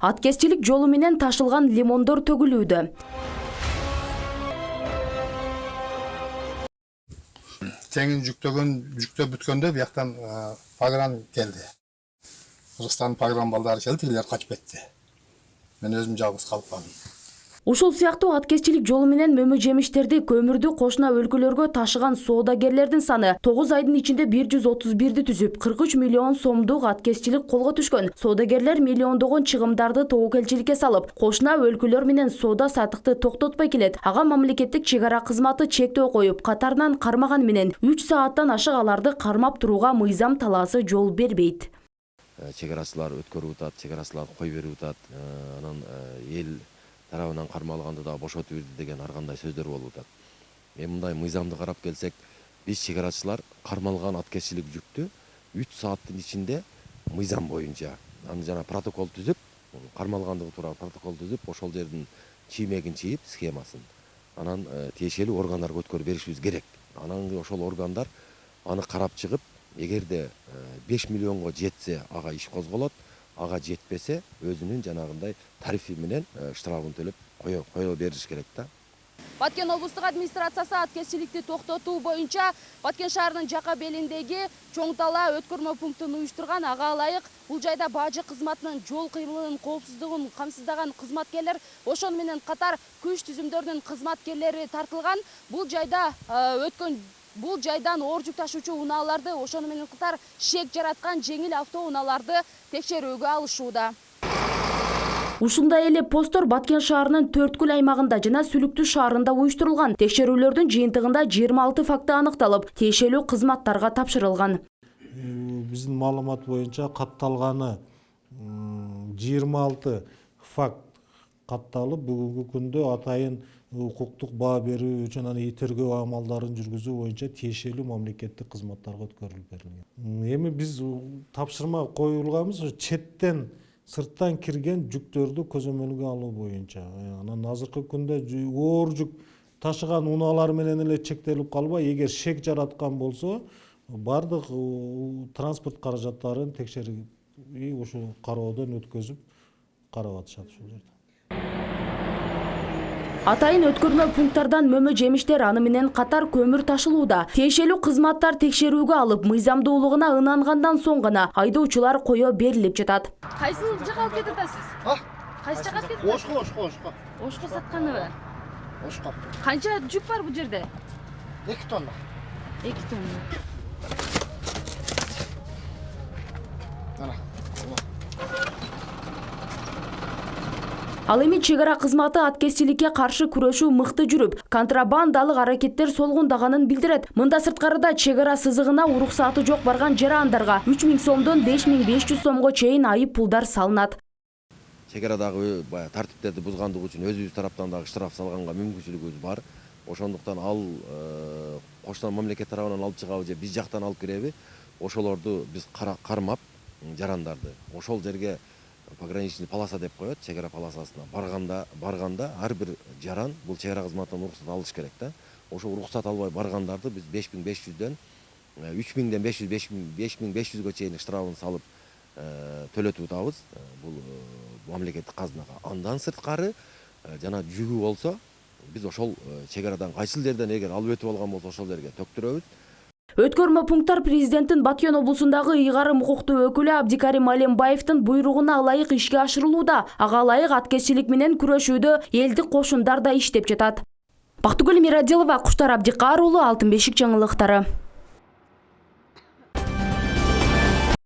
Аткезчилик жолу менен ташылган лимондор төгүлүүдө. Теңин жүктөп бүткөндө бияктан погран келди. Кыргызстан погран балдары келди, тигилер качып кетти. Мен өзүм жалгыз калып калдым. Ушул сыяктуу аткезчилик жолу менен мөмө жемиштерди, көмүрдү кошуна өлкөлөргө ташыган соодагерлердин саны 9 айдын ичинде 131 түзүп, 43 миллион сомдук аткезчилик колго түшкөн. Соодагерлер миллиондогон чыгымдарды тобокелчиликке салып, кошуна өлкөлөр менен соода саттыкты токтотпой келет. Ага мамлекеттик чек ара кызматы чектөө коюп, катарынан кармаган менен 3 сааттан ашык аларды кармап турууга мыйзам талаасы жол бербейт. Чек арачылар өткөрүп атат, чек арачылар кой берип атат, анан эл тарабынан кармалганды да бошотуп берди деген ар кандай сөздөр болуп атат. Мындай мыйзамды карап келсек, биз чек арачылар кармалган аткезчилик жүктү 3 сааттын ичинде мыйзам боюнча жана протокол түзүп, кармалгандыгы тууралуу протокол түзүп, ошол жердин чиймегин чийип, схемасын анан тиешелүү органдарга өткөрүп беришибиз керек. Анан ошол органдар аны карап чыгып, эгерде 5 миллионго жетсе, ага иш козголот, ага жетпесе өзүнүн жанагындай тарифи менен штрафын төлөп кое бериш керек да. Баткен облустук администрациясы аткезчиликти токтотуу боюнча Баткен шаарынын жака белиндеги чоң дала өткөрмө пунктун уюштурган. Ага ылайык бул жайда бажы кызматынын жол кыймылынын коопсуздугун камсыздаган кызматкерлер, ошону менен катар күч түзүмдөрүнүн кызматкерлери тартылган. Бул жайдан оор жүк ташуучу унааларды, ошону менен катар шек жараткан жеңил автоунааларды текшерүүгө алышууда. Ушундай эле посттор Баткен шаарынын Төрткүл аймагында жана Сүлүктүү шаарында уюштурулган. Текшерүүлөрдүн жыйынтыгында 26 факты аныкталып, тиешелүү кызматтарга тапшырылган. Биздин маалымат боюнча катталганы 26 факт катталып, бүгүнкү күндө атайын укуктук баа берүү жана тергөө амалдарын жүргүзүү боюнча тиешелүү мамлекеттик кызматтарга өткөрүлүп берилген. Эми биз тапшырма коюлганбыз четтен, сырттан кирген жүктөрдү көзөмөлгө алуу боюнча. Анан азыркы күндө оор жүк ташыган унаалар менен эле чектелип калбай, эгер шек жараткан болсо, бардык транспорт каражаттарын текшерип, ушу кароодон өткөзүп карап атышат ушул жерде. Атайын өткөрмө пункттардан мөмө жемиштер аны менен катар көмүр ташылууда. Тиешелүү кызматтар текшерүүгө алып, мыйзамдуулугуна ынангандан соң гана айдоочулар кое берилип жатат. Кайсыл жака алып кетип атасыз? Кайсы жака алып кетип атасыз? Ошко. Ошко сатканыбы? Ошко. Канча жүк бар бул жерде? 2 тонна. 2 тонна. Ал эми чек ара кызматы аткезчиликке каршы күрөшүү мыкты жүрүп, контрабандалык аракеттер солгундаганын билдирет. Мында сырткарыда чек ара сызыгына уруксаты жок барган жарандарга 3000 сомдон 5500 сомго чейин айып пулдар салынат. Чек арадагы тартиптерди бузгандыгы үчүн өзүбүз тараптан дагы штраф салганга мүмкүнчүлүгүбүз бар. Ошондуктан ал кошуна мамлекет тарабынан алып чыгабы же биз жактан алып киреби, ошолорду биз кармап жарандарды ошол жерге пограничный полоса деп коет, чек ара полосасына барганда ар бир жаран бул чек ара кызматынан уруксат алыш керек да. Ошо уруксат албай баргандарды биз 5500дөн 3000ден 5500гө чейин штрафын салып төлөтүп атабыз бул мамлекеттик казынага. Андан сырткары жана жүгү болсо биз ошол чек арадан кайсыл жерден эгер алып өтүп алган болсо ошол жерге төктүрөбүз. Өткөрмө пункттар президенттин Баткен облусундагы ыйгарым укуктуу өкүлү Абдикарим Алембаевдин буйругуна ылайык ишке ашырылууда. Ага ылайык аткезчилик менен күрөшүүдө элдик кошундар да иштеп жатат. Бактыгүл Мирадилова, Куштар Абдикар уулу, Алтын бешик жаңылыктары.